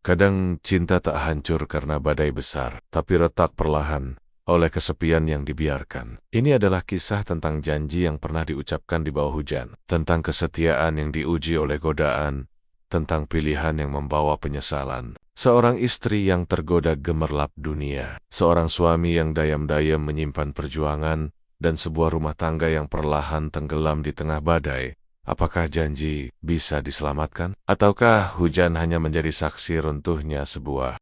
Kadang cinta tak hancur karena badai besar, tapi retak perlahan oleh kesepian yang dibiarkan. Ini adalah kisah tentang janji yang pernah diucapkan di bawah hujan, tentang kesetiaan yang diuji oleh godaan, tentang pilihan yang membawa penyesalan. Seorang istri yang tergoda gemerlap dunia, seorang suami yang dayam-dayam menyimpan perjuangan, dan sebuah rumah tangga yang perlahan tenggelam di tengah badai. Apakah janji bisa diselamatkan? Ataukah hujan hanya menjadi saksi runtuhnya sebuah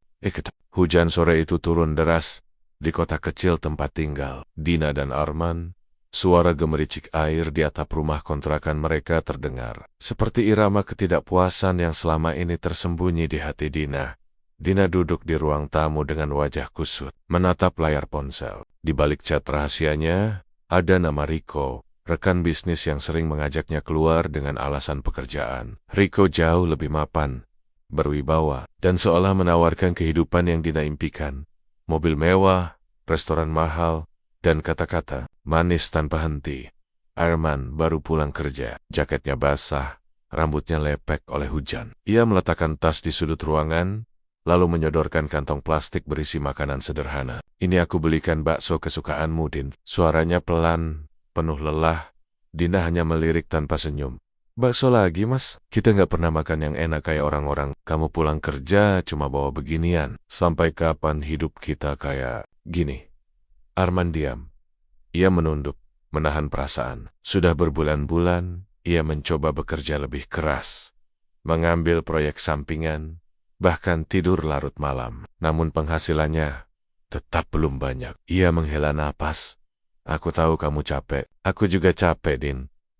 Hujan sore itu turun deras di kota kecil tempat tinggal Dina dan Arman. Suara gemericik air di atap rumah kontrakan mereka terdengar, seperti irama ketidakpuasan yang selama ini tersembunyi di hati Dina. Dina duduk di ruang tamu dengan wajah kusut, menatap layar ponsel. Di balik chat rahasianya, ada nama Riko, rekan bisnis yang sering mengajaknya keluar dengan alasan pekerjaan. Riko jauh lebih mapan, berwibawa, dan seolah menawarkan kehidupan yang Dina impikan. Mobil mewah, restoran mahal, dan kata-kata manis tanpa henti. Arman baru pulang kerja, jaketnya basah, rambutnya lepek oleh hujan. Ia meletakkan tas di sudut ruangan, lalu menyodorkan kantong plastik berisi makanan sederhana. Ini aku belikan bakso kesukaanmu, Din. Suaranya pelan, penuh lelah. Dina hanya melirik tanpa senyum. Bakso lagi, Mas? Kita nggak pernah makan yang enak kayak orang-orang. Kamu pulang kerja cuma bawa beginian. Sampai kapan hidup kita kayak gini? Arman diam. Ia menunduk, menahan perasaan. Sudah berbulan-bulan, ia mencoba bekerja lebih keras, mengambil proyek sampingan, bahkan tidur larut malam. Namun penghasilannya tetap belum banyak. Ia menghela napas. Aku tahu kamu capek. Aku juga capek, Din.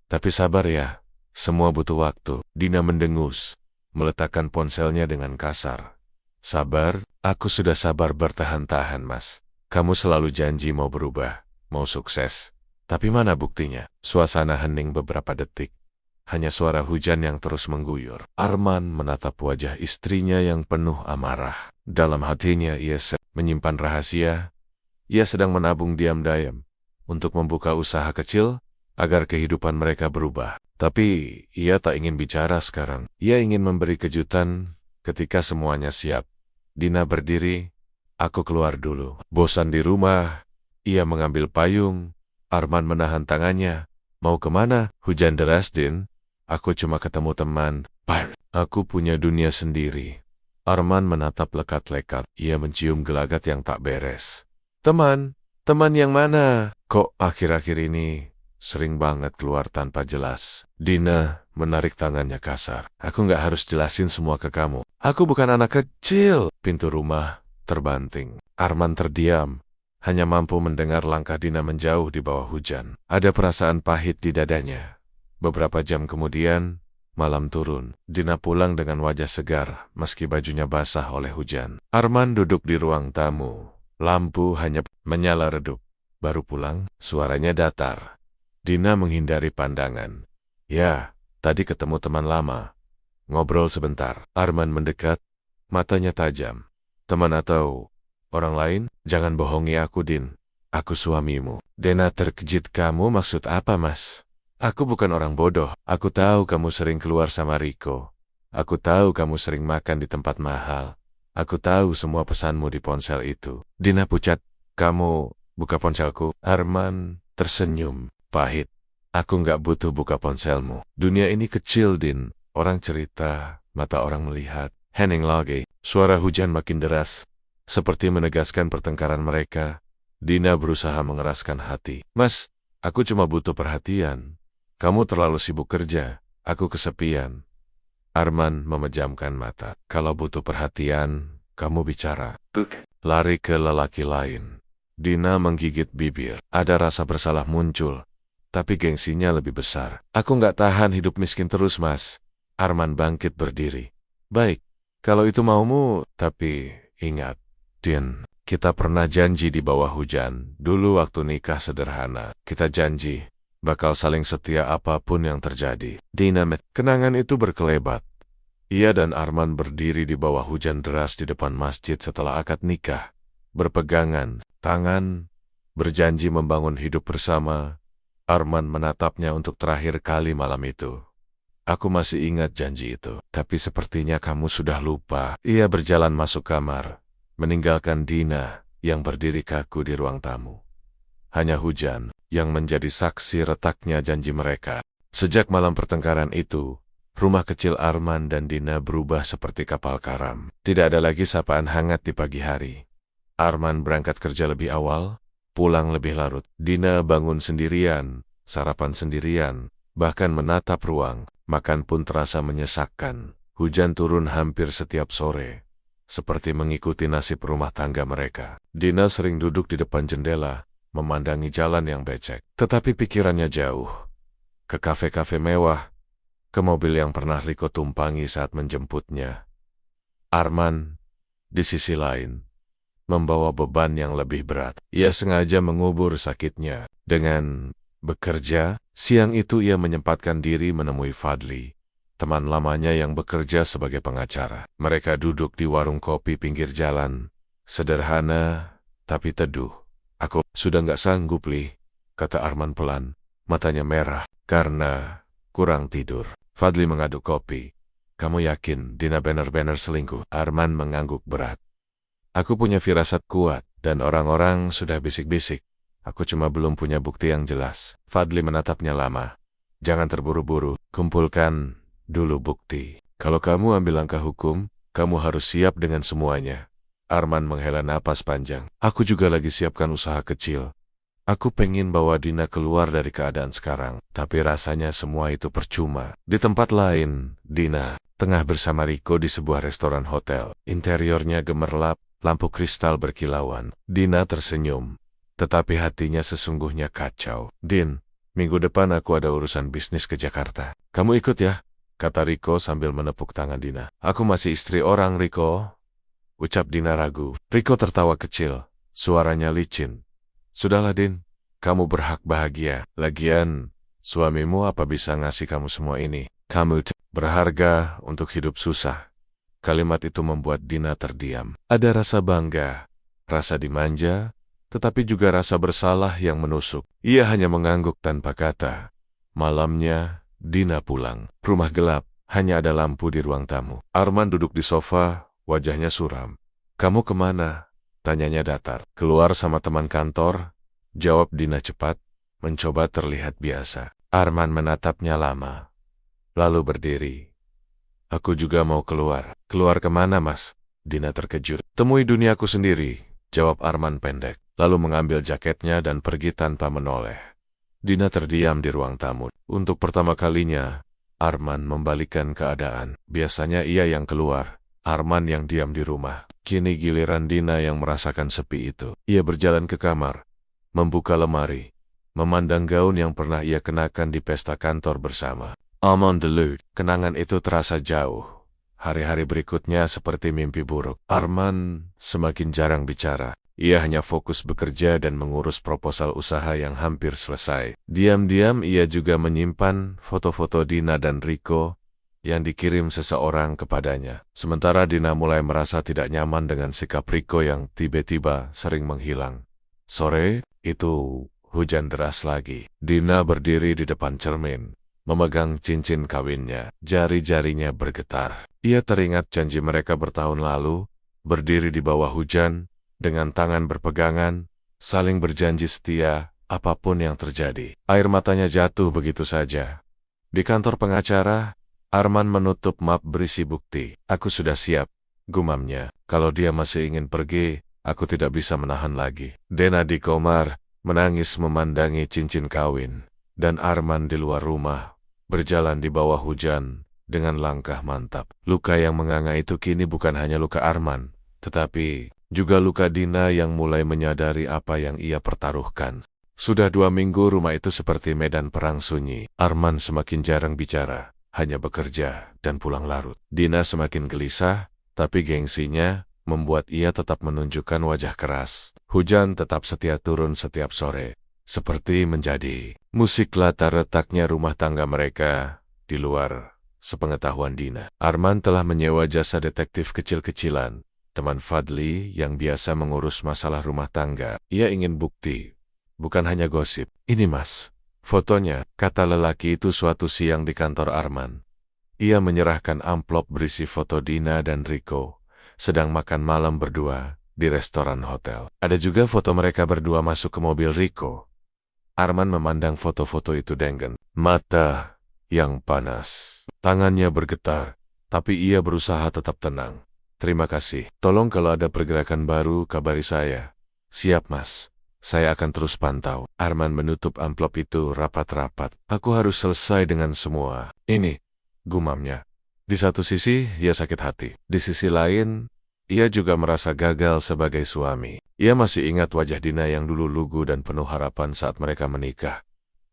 Tapi sabar ya. Semua butuh waktu. Dina mendengus, meletakkan ponselnya dengan kasar. Sabar? Aku sudah sabar bertahan-tahan, Mas. Kamu selalu janji mau berubah, mau sukses. Tapi mana buktinya? Suasana hening beberapa detik. Hanya suara hujan yang terus mengguyur. Arman menatap wajah istrinya yang penuh amarah. Dalam hatinya ia menyimpan rahasia. Ia sedang menabung diam-diam untuk membuka usaha kecil agar kehidupan mereka berubah. Tapi ia tak ingin bicara sekarang. Ia ingin memberi kejutan ketika semuanya siap. Dina berdiri. Aku keluar dulu. Bosan di rumah. Ia mengambil payung. Arman menahan tangannya. Mau kemana? Hujan deras, Din. Aku cuma ketemu teman. Aku punya dunia sendiri. Arman menatap lekat-lekat. Ia mencium gelagat yang tak beres. Teman? Teman yang mana? Kok akhir-akhir ini sering banget keluar tanpa jelas? Dina menarik tangannya kasar. Aku nggak harus jelasin semua ke kamu. Aku bukan anak kecil. Pintu rumah terbanting. Arman terdiam, hanya mampu mendengar langkah Dina menjauh di bawah hujan. Ada perasaan pahit di dadanya. Beberapa jam kemudian, malam turun. Dina pulang dengan wajah segar, meski bajunya basah oleh hujan. Arman duduk di ruang tamu. Lampu hanya menyala redup. Baru pulang, suaranya datar. Dina menghindari pandangan. Ya, tadi ketemu teman lama. Ngobrol sebentar. Arman mendekat, matanya tajam. Teman atau orang lain? Jangan bohongi aku, Din. Aku suamimu. Dina terkejut. Kamu maksud apa, Mas? Aku bukan orang bodoh. Aku tahu kamu sering keluar sama Riko. Aku tahu kamu sering makan di tempat mahal. Aku tahu semua pesanmu di ponsel itu. Dina pucat. Kamu buka ponselku? Arman tersenyum pahit. Aku nggak butuh buka ponselmu. Dunia ini kecil, Din. Orang cerita, mata orang melihat. Hening lagi. Suara hujan makin deras, seperti menegaskan pertengkaran mereka. Dina berusaha mengeraskan hati. Mas, aku cuma butuh perhatian. Kamu terlalu sibuk kerja. Aku kesepian. Arman memejamkan mata. Kalau butuh perhatian, kamu bicara. Lari ke lelaki lain. Dina menggigit bibir. Ada rasa bersalah muncul, tapi gengsinya lebih besar. Aku nggak tahan hidup miskin terus, Mas. Arman bangkit berdiri. Baik, kalau itu maumu, tapi ingat, Din, kita pernah janji di bawah hujan. Dulu waktu nikah sederhana, kita janji bakal saling setia apapun yang terjadi. Dinamet. Kenangan itu berkelebat. Ia dan Arman berdiri di bawah hujan deras di depan masjid setelah akad nikah. Berpegangan tangan, berjanji membangun hidup bersama. Arman menatapnya untuk terakhir kali malam itu. Aku masih ingat janji itu. Tapi sepertinya kamu sudah lupa. Ia berjalan masuk kamar, meninggalkan Dina yang berdiri kaku di ruang tamu. Hanya Hujan yang menjadi saksi retaknya janji mereka. Sejak malam pertengkaran itu, rumah kecil Arman dan Dina berubah seperti kapal karam. Tidak ada lagi sapaan hangat di pagi hari. Arman berangkat kerja lebih awal, pulang lebih larut. Dina bangun sendirian, sarapan sendirian, bahkan menatap ruang. Makan pun terasa menyesakkan. Hujan turun hampir setiap sore, seperti mengikuti nasib rumah tangga mereka. Dina sering duduk di depan jendela, memandangi jalan yang becek. Tetapi pikirannya jauh. Ke kafe-kafe mewah, ke mobil yang pernah Riko tumpangi saat menjemputnya. Arman, di sisi lain, membawa beban yang lebih berat. Ia sengaja mengubur sakitnya. Dengan bekerja, siang itu ia menyempatkan diri menemui Fadli, teman lamanya yang bekerja sebagai pengacara. Mereka duduk di warung kopi pinggir jalan. Sederhana, tapi teduh. Aku sudah nggak sanggup, Li, kata Arman pelan. Matanya merah karena kurang tidur. Fadli mengaduk kopi. Kamu yakin Dina benar-benar selingkuh? Arman mengangguk berat. Aku punya firasat kuat, dan orang-orang sudah bisik-bisik. Aku cuma belum punya bukti yang jelas. Fadli menatapnya lama. Jangan terburu-buru, kumpulkan dulu bukti. Kalau kamu ambil langkah hukum, kamu harus siap dengan semuanya. Arman menghela napas panjang. Aku juga lagi siapkan usaha kecil. Aku pengen bawa Dina keluar dari keadaan sekarang, tapi rasanya semua itu percuma. Di tempat lain, Dina tengah bersama Riko di sebuah restoran hotel. Interiornya gemerlap, lampu kristal berkilauan. Dina tersenyum, tetapi hatinya sesungguhnya kacau. Din, minggu depan aku ada urusan bisnis ke Jakarta. Kamu ikut ya? Kata Riko sambil menepuk tangan Dina. Aku masih istri orang, Riko, ucap Dina ragu. Riko tertawa kecil, suaranya licin. Sudahlah, Din, kamu berhak bahagia. Lagian, suamimu apa bisa ngasih kamu semua ini? Kamu berharga untuk hidup susah. Kalimat itu membuat Dina terdiam. Ada rasa bangga, rasa dimanja, tetapi juga rasa bersalah yang menusuk. Ia hanya mengangguk tanpa kata. Malamnya, Dina pulang. Rumah gelap, hanya ada lampu di ruang tamu. Arman duduk di sofa, wajahnya suram. Kamu kemana? Tanyanya datar. Keluar sama teman kantor, jawab Dina cepat, mencoba terlihat biasa. Arman menatapnya lama, lalu berdiri. Aku juga mau keluar. Keluar kemana, Mas? Dina terkejut. Temui duniaku sendiri, jawab Arman pendek, lalu mengambil jaketnya dan pergi tanpa menoleh. Dina terdiam di ruang tamu. Untuk pertama kalinya, Arman membalikkan keadaan. Biasanya ia yang keluar, Arman yang diam di rumah. Kini giliran Dina yang merasakan sepi itu. Ia berjalan ke kamar, membuka lemari, memandang gaun yang pernah ia kenakan di pesta kantor bersama. Amon Delude, kenangan itu terasa jauh. Hari-hari berikutnya seperti mimpi buruk. Arman semakin jarang bicara. Ia hanya fokus bekerja dan mengurus proposal usaha yang hampir selesai. Diam-diam ia juga menyimpan foto-foto Dina dan Riko yang dikirim seseorang kepadanya. Sementara Dina mulai merasa tidak nyaman dengan sikap Riko yang tiba-tiba sering menghilang. Sore itu hujan deras lagi. Dina berdiri di depan cermin, memegang cincin kawinnya. Jari-jarinya bergetar. Ia teringat janji mereka bertahun lalu, berdiri di bawah hujan, dengan tangan berpegangan, saling berjanji setia, apapun yang terjadi. Air matanya jatuh begitu saja. Di kantor pengacara, Arman menutup map berisi bukti. Aku sudah siap, gumamnya. Kalau dia masih ingin pergi, aku tidak bisa menahan lagi. Dena di Komar menangis memandangi cincin kawin, dan Arman di luar rumah, berjalan di bawah hujan, dengan langkah mantap. Luka yang menganga itu kini bukan hanya luka Arman, tetapi juga luka Dina yang mulai menyadari apa yang ia pertaruhkan. Sudah 2 minggu rumah itu seperti medan perang sunyi. Arman semakin jarang bicara, hanya bekerja dan pulang larut. Dina semakin gelisah, tapi gengsinya membuat ia tetap menunjukkan wajah keras. Hujan tetap setia turun setiap sore, seperti menjadi musik latar retaknya rumah tangga mereka. Di luar sepengetahuan Dina, Arman telah menyewa jasa detektif kecil-kecilan, teman Fadli yang biasa mengurus masalah rumah tangga. Ia ingin bukti, bukan hanya gosip. Ini, Mas, fotonya, kata lelaki itu suatu siang di kantor Arman. Ia menyerahkan amplop berisi foto Dina dan Rico sedang makan malam berdua di restoran hotel. Ada juga foto mereka berdua masuk ke mobil Rico. Arman memandang foto-foto itu dengan mata yang panas. Tangannya bergetar, tapi ia berusaha tetap tenang. Terima kasih. Tolong kalau ada pergerakan baru, kabari saya. Siap, Mas. Saya akan terus pantau. Arman menutup amplop itu rapat-rapat. Aku harus selesai dengan semua ini, gumamnya. Di satu sisi, ia sakit hati. Di sisi lain, ia juga merasa gagal sebagai suami. Ia masih ingat wajah Dina yang dulu lugu dan penuh harapan saat mereka menikah.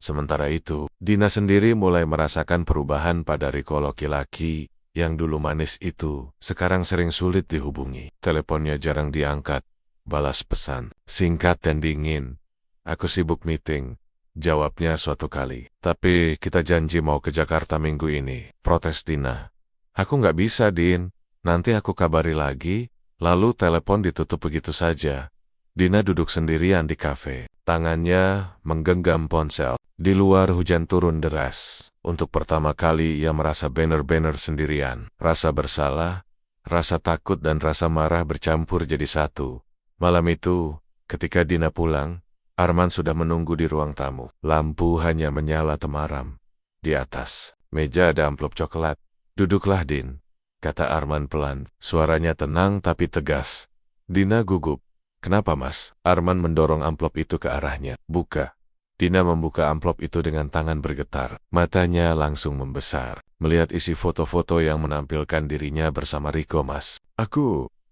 Sementara itu, Dina sendiri mulai merasakan perubahan pada Rico laki-laki yang dulu manis itu. Sekarang sering sulit dihubungi. Teleponnya jarang diangkat. Balas pesan singkat dan dingin. Aku sibuk meeting. Jawabnya suatu kali. Tapi kita janji mau ke Jakarta minggu ini. Protes Dina. Aku nggak bisa, Din. Nanti aku kabari lagi. Lalu telepon ditutup begitu saja. Dina duduk sendirian di kafe. Tangannya menggenggam ponsel. Di luar hujan turun deras. Untuk pertama kali ia merasa benar-benar sendirian. Rasa bersalah, rasa takut dan rasa marah bercampur jadi satu. Malam itu, ketika Dina pulang, Arman sudah menunggu di ruang tamu. Lampu hanya menyala temaram. Di atas meja ada amplop coklat. Duduklah, Din, kata Arman pelan. Suaranya tenang tapi tegas. Dina gugup. Kenapa, Mas? Arman mendorong amplop itu ke arahnya. Buka. Dina membuka amplop itu dengan tangan bergetar. Matanya langsung membesar. Melihat isi foto-foto yang menampilkan dirinya bersama Rico, Mas.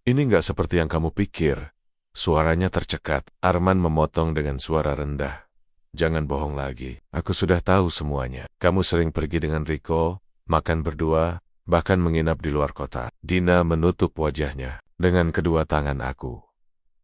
Ini nggak seperti yang kamu pikir. Suaranya tercekat. Arman memotong dengan suara rendah. Jangan bohong lagi. Aku sudah tahu semuanya. Kamu sering pergi dengan Rico, makan berdua, bahkan menginap di luar kota. Dina menutup wajahnya dengan kedua tangan aku.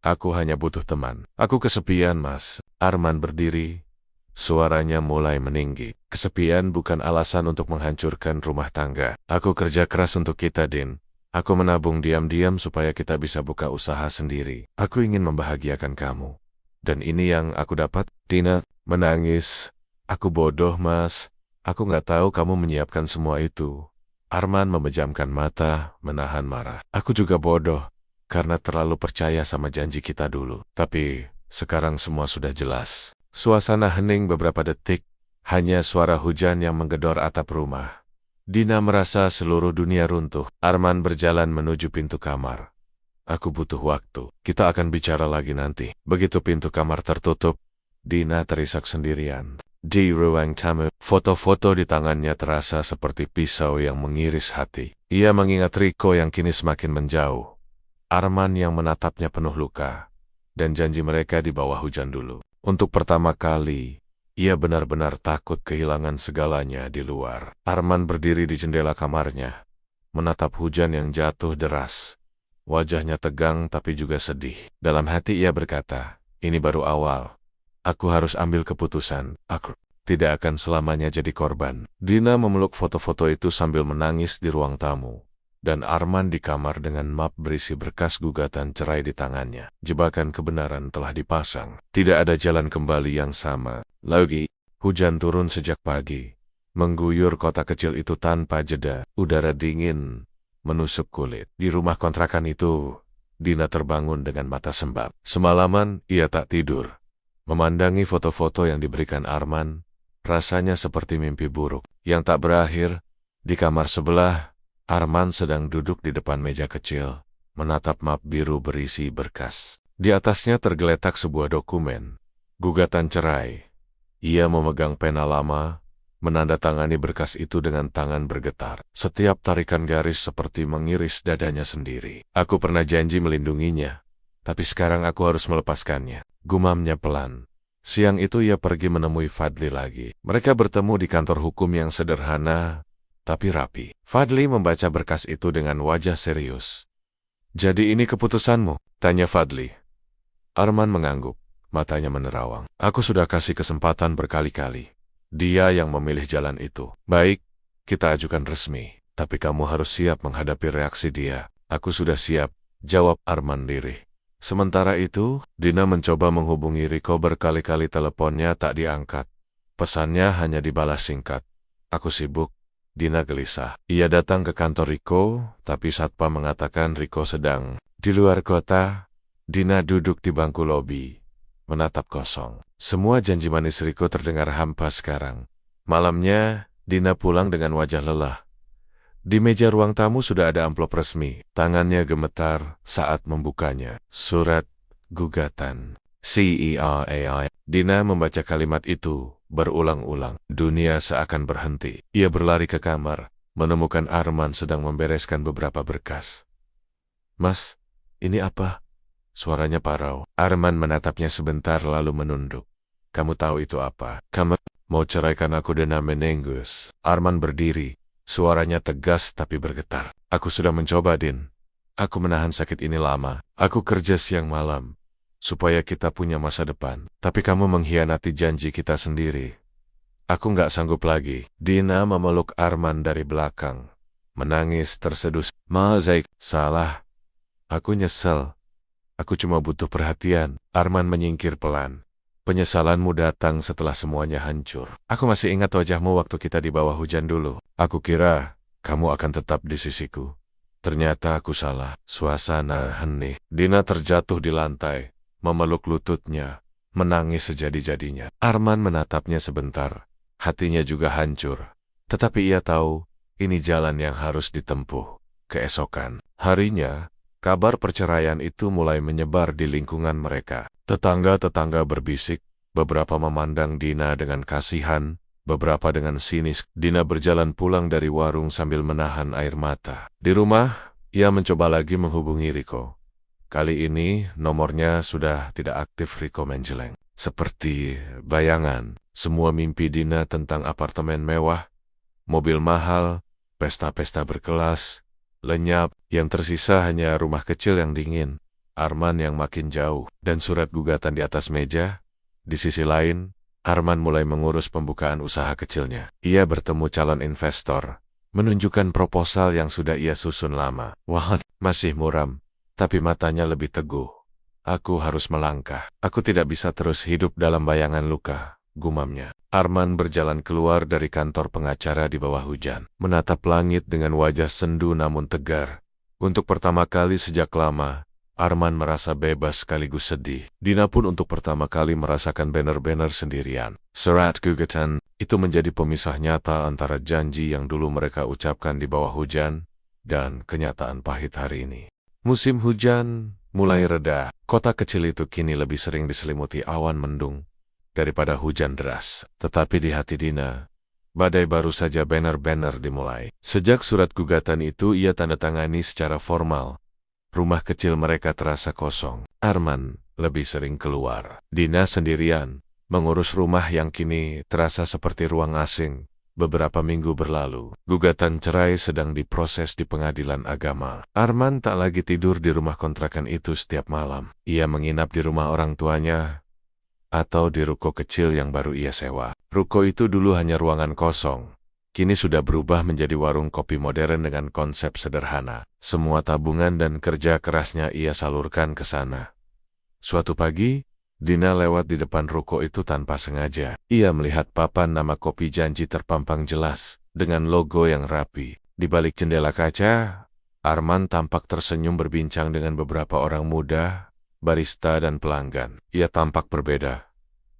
Aku hanya butuh teman. Aku kesepian, Mas. Arman berdiri. Suaranya mulai meninggi. Kesepian bukan alasan untuk menghancurkan rumah tangga. Aku kerja keras untuk kita, Din. Aku menabung diam-diam supaya kita bisa buka usaha sendiri. Aku ingin membahagiakan kamu. Dan ini yang aku dapat. Dina menangis. Aku bodoh, Mas. Aku nggak tahu kamu menyiapkan semua itu. Arman memejamkan mata, menahan marah. Aku juga bodoh, karena terlalu percaya sama janji kita dulu. Tapi sekarang semua sudah jelas. Suasana hening beberapa detik. Hanya suara hujan yang menggedor atap rumah. Dina merasa seluruh dunia runtuh. Arman berjalan menuju pintu kamar. Aku butuh waktu. Kita akan bicara lagi nanti. Begitu pintu kamar tertutup, Dina terisak sendirian. Di ruang tamu, foto-foto di tangannya terasa seperti pisau yang mengiris hati. Ia mengingat Rico yang kini semakin menjauh. Arman yang menatapnya penuh luka. Dan janji mereka di bawah hujan dulu. Untuk pertama kali, ia benar-benar takut kehilangan segalanya di luar. Arman berdiri di jendela kamarnya, menatap hujan yang jatuh deras. Wajahnya tegang tapi juga sedih. Dalam hati ia berkata, ini baru awal. Aku harus ambil keputusan. Aku tidak akan selamanya jadi korban. Dina memeluk foto-foto itu sambil menangis di ruang tamu. Dan Arman di kamar dengan map berisi berkas gugatan cerai di tangannya. Jebakan kebenaran telah dipasang. Tidak ada jalan kembali yang sama. Lagi, hujan turun sejak pagi. Mengguyur kota kecil itu tanpa jeda. Udara dingin menusuk kulit. Di rumah kontrakan itu, Dina terbangun dengan mata sembab. Semalaman, ia tak tidur. Memandangi foto-foto yang diberikan Arman, rasanya seperti mimpi buruk yang tak berakhir. Di kamar sebelah, Arman sedang duduk di depan meja kecil, menatap map biru berisi berkas. Di atasnya tergeletak sebuah dokumen, gugatan cerai. Ia memegang pena lama, menandatangani berkas itu dengan tangan bergetar. Setiap tarikan garis seperti mengiris dadanya sendiri. Aku pernah janji melindunginya, tapi sekarang aku harus melepaskannya. Gumamnya pelan. Siang itu ia pergi menemui Fadli lagi. Mereka bertemu di kantor hukum yang sederhana, tapi rapi. Fadli membaca berkas itu dengan wajah serius. Jadi ini keputusanmu? Tanya Fadli. Arman mengangguk, matanya menerawang. Aku sudah kasih kesempatan berkali-kali. Dia yang memilih jalan itu. Baik, kita ajukan resmi. Tapi kamu harus siap menghadapi reaksi dia. Aku sudah siap, jawab Arman lirih. Sementara itu, Dina mencoba menghubungi Rico berkali-kali teleponnya tak diangkat. Pesannya hanya dibalas singkat. Aku sibuk. Dina gelisah. Ia datang ke kantor Riko, tapi satpam mengatakan Riko sedang di luar kota. Dina duduk di bangku lobi, menatap kosong. Semua janji manis Riko terdengar hampa sekarang. Malamnya, Dina pulang dengan wajah lelah. Di meja ruang tamu sudah ada amplop resmi. Tangannya gemetar saat membukanya. Surat gugatan. CERAI. Dina membaca kalimat itu berulang-ulang. Dunia seakan berhenti. Ia berlari ke kamar, menemukan Arman sedang membereskan beberapa berkas. "Mas, ini apa?" Suaranya parau. Arman menatapnya sebentar lalu menunduk. "Kamu tahu itu apa? Kamu mau ceraikan aku dengan menenggus." Arman berdiri. Suaranya tegas tapi bergetar. "Aku sudah mencoba, Din. Aku menahan sakit ini lama. Aku kerja siang malam supaya kita punya masa depan. Tapi kamu mengkhianati janji kita sendiri. Aku nggak sanggup lagi." Dina memeluk Arman dari belakang, menangis terseduh. "Zaik, salah. Aku nyesel. Aku cuma butuh perhatian." Arman menyingkir pelan. "Penyesalanmu datang setelah semuanya hancur. Aku masih ingat wajahmu waktu kita di bawah hujan dulu. Aku kira kamu akan tetap di sisiku. Ternyata aku salah." Suasana hening. Dina terjatuh di lantai, memeluk lututnya, menangis sejadi-jadinya. Arman menatapnya sebentar. Hatinya juga hancur. Tetapi ia tahu, ini jalan yang harus ditempuh. Keesokan harinya, kabar perceraian itu mulai menyebar di lingkungan mereka. Tetangga-tetangga berbisik, beberapa memandang Dina dengan kasihan, beberapa dengan sinis. Dina berjalan pulang dari warung sambil menahan air mata. Di rumah, ia mencoba lagi menghubungi Riko. Kali ini, nomornya sudah tidak aktif. Riko menjeleng. Seperti bayangan, semua mimpi Dina tentang apartemen mewah, mobil mahal, pesta-pesta berkelas, lenyap. Yang tersisa hanya rumah kecil yang dingin, Arman yang makin jauh, dan surat gugatan di atas meja. Di sisi lain, Arman mulai mengurus pembukaan usaha kecilnya. Ia bertemu calon investor, menunjukkan proposal yang sudah ia susun lama. Wah, masih muram, tapi matanya lebih teguh. "Aku harus melangkah. Aku tidak bisa terus hidup dalam bayangan luka," gumamnya. Arman berjalan keluar dari kantor pengacara di bawah hujan, menatap langit dengan wajah sendu namun tegar. Untuk pertama kali sejak lama, Arman merasa bebas sekaligus sedih. Dina pun untuk pertama kali merasakan banner-banner sendirian. Surat gugatan itu menjadi pemisah nyata antara janji yang dulu mereka ucapkan di bawah hujan dan kenyataan pahit hari ini. Musim hujan mulai reda. Kota kecil itu kini lebih sering diselimuti awan mendung daripada hujan deras. Tetapi di hati Dina, badai baru saja. Banner-banner dimulai. Sejak surat gugatan itu ia tanda tangani secara formal, rumah kecil mereka terasa kosong. Arman lebih sering keluar. Dina sendirian, mengurus rumah yang kini terasa seperti ruang asing. Beberapa minggu berlalu, gugatan cerai sedang diproses di pengadilan agama. Arman tak lagi tidur di rumah kontrakan itu setiap malam. Ia menginap di rumah orang tuanya atau di ruko kecil yang baru ia sewa. Ruko itu dulu hanya ruangan kosong. Kini sudah berubah menjadi warung kopi modern dengan konsep sederhana. Semua tabungan dan kerja kerasnya ia salurkan ke sana. Suatu pagi, Dina lewat di depan ruko itu tanpa sengaja. Ia melihat papan nama kopi janji terpampang jelas, dengan logo yang rapi. Di balik jendela kaca, Arman tampak tersenyum berbincang dengan beberapa orang muda, barista dan pelanggan. Ia tampak berbeda,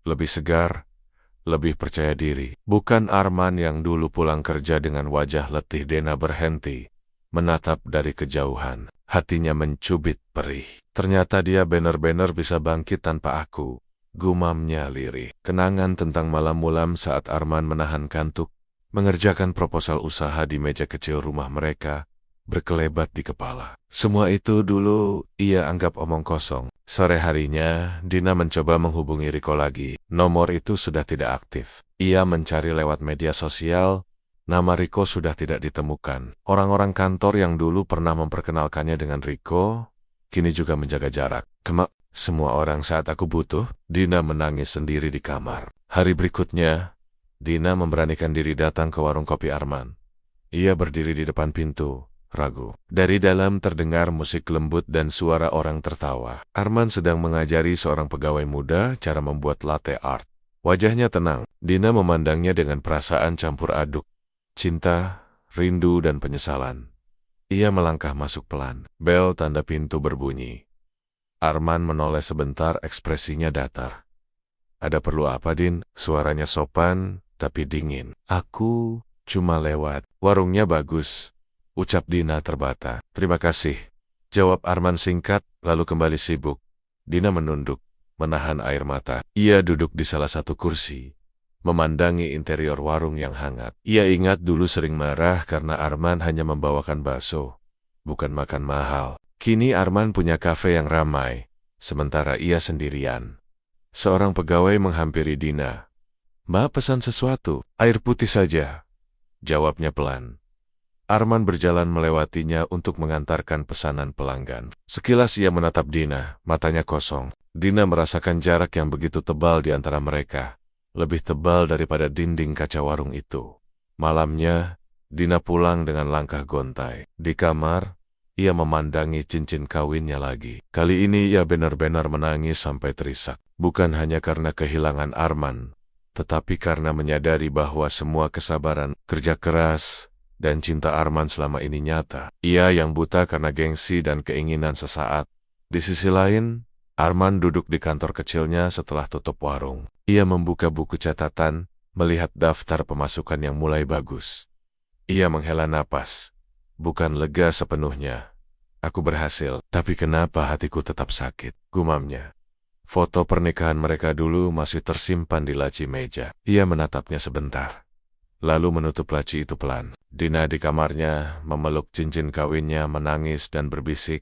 lebih segar, lebih percaya diri. Bukan Arman yang dulu pulang kerja dengan wajah letih. Dina berhenti, menatap dari kejauhan. Hatinya mencubit perih. Ternyata dia benar-benar bisa bangkit tanpa aku, gumamnya lirih. Kenangan tentang malam-malam saat Arman menahan kantuk, mengerjakan proposal usaha di meja kecil rumah mereka, berkelebat di kepala. Semua itu dulu ia anggap omong kosong. Sore harinya, Dina mencoba menghubungi Riko lagi. Nomor itu sudah tidak aktif. Ia mencari lewat media sosial. Nama Riko sudah tidak ditemukan. Orang-orang kantor yang dulu pernah memperkenalkannya dengan Riko, kini juga menjaga jarak. Semua orang saat aku butuh, Dina menangis sendiri di kamar. Hari berikutnya, Dina memberanikan diri datang ke warung kopi Arman. Ia berdiri di depan pintu, ragu. Dari dalam terdengar musik lembut dan suara orang tertawa. Arman sedang mengajari seorang pegawai muda cara membuat latte art. Wajahnya tenang. Dina memandangnya dengan perasaan campur aduk. Cinta rindu dan penyesalan. Ia melangkah masuk pelan. Bel tanda pintu berbunyi. Arman menoleh sebentar, ekspresinya datar. Ada perlu apa, Din? Suaranya sopan, tapi dingin. Aku cuma lewat. Warungnya bagus, ucap Dina terbata. Terima kasih, jawab Arman singkat, lalu kembali sibuk. Dina menunduk, menahan air mata. Ia duduk di salah satu kursi, memandangi interior warung yang hangat. Ia ingat dulu sering marah karena Arman hanya membawakan bakso, bukan makan mahal. Kini Arman punya kafe yang ramai, sementara ia sendirian. Seorang pegawai menghampiri Dina. Mbak pesan sesuatu? Air putih saja, jawabnya pelan. Arman berjalan melewatinya untuk mengantarkan pesanan pelanggan. Sekilas ia menatap Dina, matanya kosong. Dina merasakan jarak yang begitu tebal di antara mereka, lebih tebal daripada dinding kaca warung itu. Malamnya, Dina pulang dengan langkah gontai. Di kamar, ia memandangi cincin kawinnya lagi. Kali ini ia benar-benar menangis sampai terisak. Bukan hanya karena kehilangan Arman, tetapi karena menyadari bahwa semua kesabaran, kerja keras, dan cinta Arman selama ini nyata. Ia yang buta karena gengsi dan keinginan sesaat. Di sisi lain, Arman duduk di kantor kecilnya setelah tutup warung. Ia membuka buku catatan, melihat daftar pemasukan yang mulai bagus. Ia menghela napas. Bukan lega sepenuhnya. Aku berhasil, tapi kenapa hatiku tetap sakit, gumamnya. Foto pernikahan mereka dulu masih tersimpan di laci meja. Ia menatapnya sebentar, lalu menutup laci itu pelan. Dina di kamarnya memeluk cincin kawinnya, menangis dan berbisik,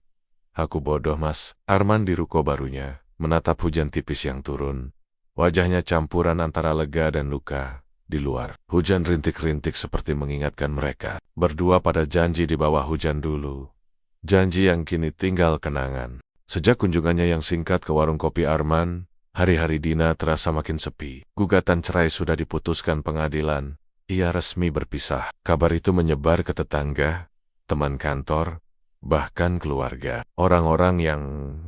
"Aku bodoh, Mas." Arman di ruko barunya, menatap hujan tipis yang turun. Wajahnya campuran antara lega dan luka. Di luar, hujan rintik-rintik seperti mengingatkan mereka berdua pada janji di bawah hujan dulu. Janji yang kini tinggal kenangan. Sejak kunjungannya yang singkat ke warung kopi Arman, hari-hari Dina terasa makin sepi. Gugatan cerai sudah diputuskan pengadilan. Ia resmi berpisah. Kabar itu menyebar ke tetangga, teman kantor, bahkan keluarga. Orang-orang yang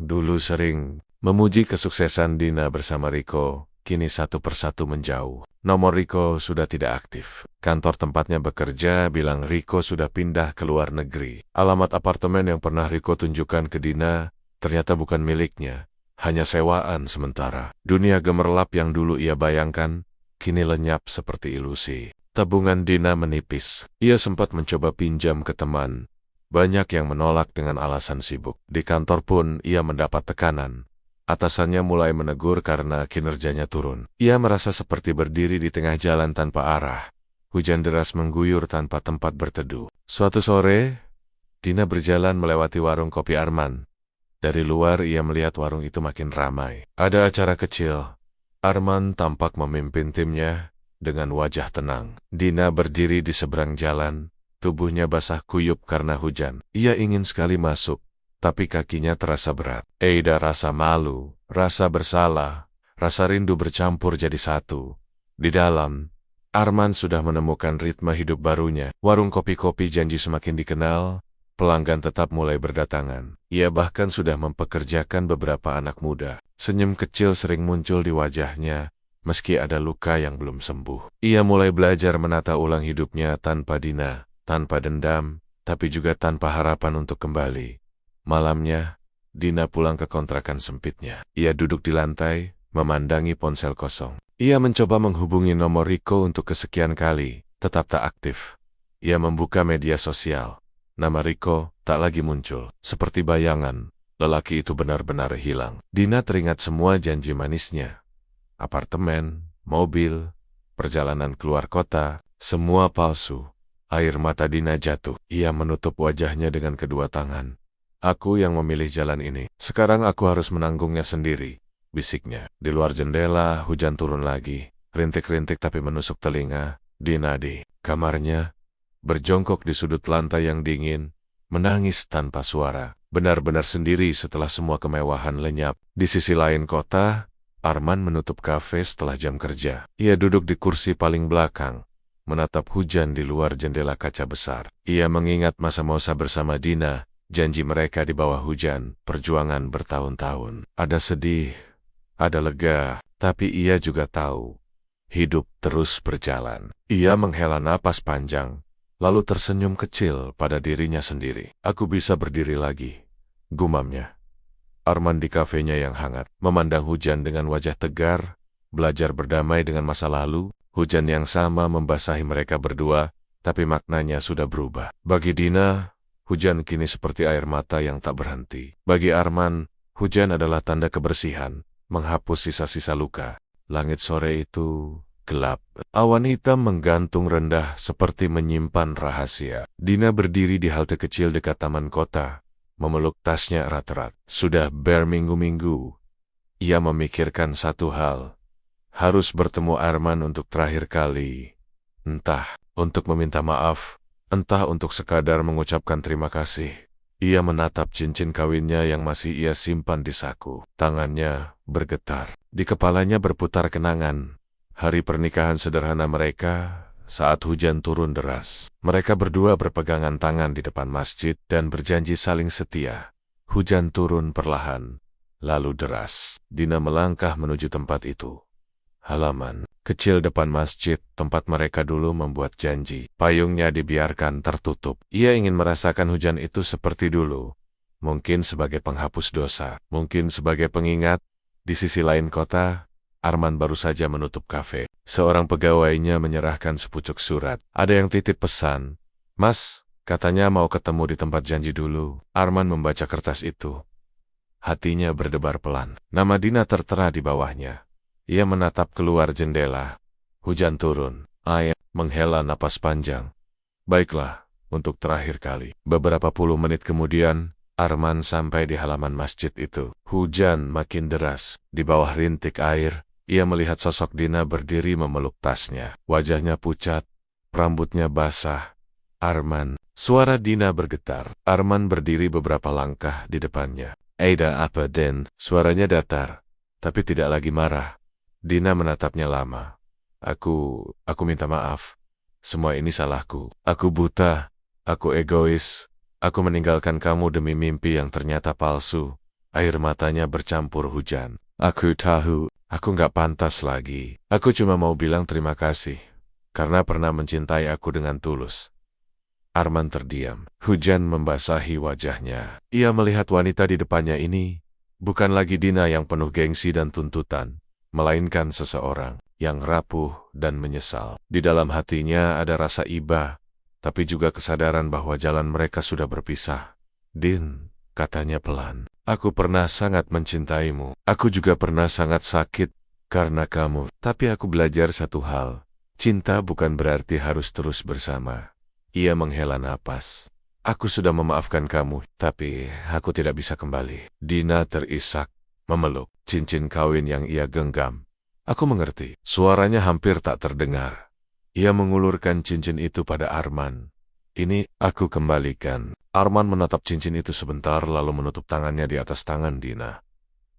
dulu sering memuji kesuksesan Dina bersama Riko, kini satu persatu menjauh. Nomor Riko sudah tidak aktif. Kantor tempatnya bekerja bilang Riko sudah pindah ke luar negeri. Alamat apartemen yang pernah Riko tunjukkan ke Dina ternyata bukan miliknya, hanya sewaan sementara. Dunia gemerlap yang dulu ia bayangkan, kini lenyap seperti ilusi. Tabungan Dina menipis. Ia sempat mencoba pinjam ke teman. Banyak yang menolak dengan alasan sibuk. Di kantor pun ia mendapat tekanan. Atasannya mulai menegur karena kinerjanya turun. Ia merasa seperti berdiri di tengah jalan tanpa arah. Hujan deras mengguyur tanpa tempat berteduh. Suatu sore, Dina berjalan melewati warung kopi Arman. Dari luar ia melihat warung itu makin ramai. Ada acara kecil. Arman tampak memimpin timnya dengan wajah tenang. Dina berdiri di seberang jalan, tubuhnya basah kuyup karena hujan. Ia ingin sekali masuk, tapi kakinya terasa berat. Ada rasa malu, rasa bersalah, rasa rindu bercampur jadi satu. Di dalam, Arman sudah menemukan ritme hidup barunya. Warung kopi-kopi janji semakin dikenal, pelanggan tetap mulai berdatangan. Ia bahkan sudah mempekerjakan beberapa anak muda. Senyum kecil sering muncul di wajahnya, meski ada luka yang belum sembuh. Ia mulai belajar menata ulang hidupnya tanpa Dina, tanpa dendam, tapi juga tanpa harapan untuk kembali. Malamnya, Dina pulang ke kontrakan sempitnya. Ia duduk di lantai, memandangi ponsel kosong. Ia mencoba menghubungi nomor Riko untuk kesekian kali, tetap tak aktif. Ia membuka media sosial. Nama Riko tak lagi muncul. Seperti bayangan, lelaki itu benar-benar hilang. Dina teringat semua janji manisnya. Apartemen, mobil, perjalanan keluar kota, semua palsu. Air mata Dina jatuh. Ia menutup wajahnya dengan kedua tangan. Aku yang memilih jalan ini. Sekarang aku harus menanggungnya sendiri, bisiknya. Di luar jendela, hujan turun lagi. Rintik-rintik tapi menusuk telinga. Dina di kamarnya, berjongkok di sudut lantai yang dingin, menangis tanpa suara. Benar-benar sendiri setelah semua kemewahan lenyap. Di sisi lain kota, Arman menutup kafe setelah jam kerja. Ia duduk di kursi paling belakang, menatap hujan di luar jendela kaca besar. Ia mengingat masa-masa bersama Dina, janji mereka di bawah hujan, perjuangan bertahun-tahun. Ada sedih, ada lega, tapi ia juga tahu, hidup terus berjalan. Ia menghela napas panjang, lalu tersenyum kecil pada dirinya sendiri. Aku bisa berdiri lagi, gumamnya. Arman di kafenya yang hangat, memandang hujan dengan wajah tegar, belajar berdamai dengan masa lalu. Hujan yang sama membasahi mereka berdua, tapi maknanya sudah berubah. Bagi Dina, hujan kini seperti air mata yang tak berhenti. Bagi Arman, hujan adalah tanda kebersihan, menghapus sisa-sisa luka. Langit sore itu gelap. Awan hitam menggantung rendah seperti menyimpan rahasia. Dina berdiri di halte kecil dekat taman kota, memeluk tasnya erat-erat. Sudah berminggu-minggu, ia memikirkan satu hal. Harus bertemu Arman untuk terakhir kali. Entah untuk meminta maaf, entah untuk sekadar mengucapkan terima kasih. Ia menatap cincin kawinnya yang masih ia simpan di saku. Tangannya bergetar. Di kepalanya berputar kenangan. Hari pernikahan sederhana mereka saat hujan turun deras. Mereka berdua berpegangan tangan di depan masjid dan berjanji saling setia. Hujan turun perlahan, lalu deras. Dina melangkah menuju tempat itu. Halaman kecil depan masjid, tempat mereka dulu membuat janji. Payungnya dibiarkan tertutup. Ia ingin merasakan hujan itu seperti dulu. Mungkin sebagai penghapus dosa, mungkin sebagai pengingat. Di sisi lain kota, Arman baru saja menutup kafe. Seorang pegawainya menyerahkan sepucuk surat. Ada yang titip pesan. Mas, katanya mau ketemu di tempat janji dulu. Arman membaca kertas itu. Hatinya berdebar pelan. Nama Dina tertera di bawahnya. Ia menatap keluar jendela. Hujan turun. Ayah menghela napas panjang. Baiklah, untuk terakhir kali. Beberapa puluh menit kemudian, Arman sampai di halaman masjid itu. Hujan makin deras. Di bawah rintik air, ia melihat sosok Dina berdiri memeluk tasnya. Wajahnya pucat, rambutnya basah. Arman. Suara Dina bergetar. Arman berdiri beberapa langkah di depannya. Ada apa, Den? Suaranya datar, tapi tidak lagi marah. Dina menatapnya lama. Aku minta maaf. Semua ini salahku. Aku buta. Aku egois. Aku meninggalkan kamu demi mimpi yang ternyata palsu. Air matanya bercampur hujan. Aku tahu, aku gak pantas lagi. Aku cuma mau bilang terima kasih. Karena pernah mencintai aku dengan tulus. Arman terdiam. Hujan membasahi wajahnya. Ia melihat wanita di depannya ini. Bukan lagi Dina yang penuh gengsi dan tuntutan. Melainkan seseorang yang rapuh dan menyesal. Di dalam hatinya ada rasa iba, tapi juga kesadaran bahwa jalan mereka sudah berpisah. Din, katanya pelan, aku pernah sangat mencintaimu. Aku juga pernah sangat sakit karena kamu. Tapi aku belajar satu hal. Cinta bukan berarti harus terus bersama. Ia menghela napas. Aku sudah memaafkan kamu, tapi aku tidak bisa kembali. Dina terisak. Memeluk cincin kawin yang ia genggam. Aku mengerti. Suaranya hampir tak terdengar. Ia mengulurkan cincin itu pada Arman. Ini aku kembalikan. Arman menatap cincin itu sebentar lalu menutup tangannya di atas tangan Dina.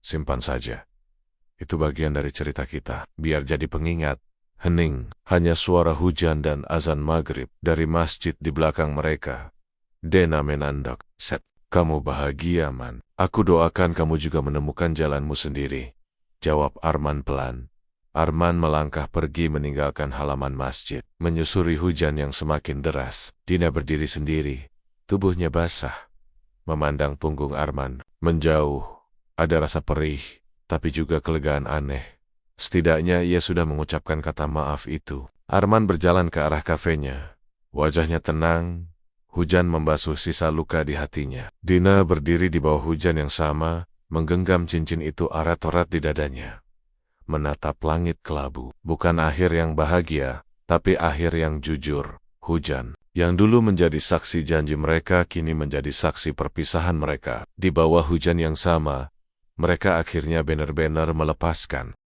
Simpan saja. Itu bagian dari cerita kita. Biar jadi pengingat. Hening. Hanya suara hujan dan azan maghrib dari masjid di belakang mereka. Dina menandak. Set. Kamu bahagia, Man. Aku doakan kamu juga menemukan jalanmu sendiri. Jawab Arman pelan. Arman melangkah pergi meninggalkan halaman masjid. Menyusuri hujan yang semakin deras. Dina berdiri sendiri. Tubuhnya basah. Memandang punggung Arman. Menjauh. Ada rasa perih, tapi juga kelegaan aneh. Setidaknya ia sudah mengucapkan kata maaf itu. Arman berjalan ke arah kafenya. Wajahnya tenang. Hujan membasuh sisa luka di hatinya. Dina berdiri di bawah hujan yang sama, menggenggam cincin itu erat-erat di dadanya. Menatap langit kelabu. Bukan akhir yang bahagia, tapi akhir yang jujur. Hujan, yang dulu menjadi saksi janji mereka, kini menjadi saksi perpisahan mereka. Di bawah hujan yang sama, mereka akhirnya benar-benar melepaskan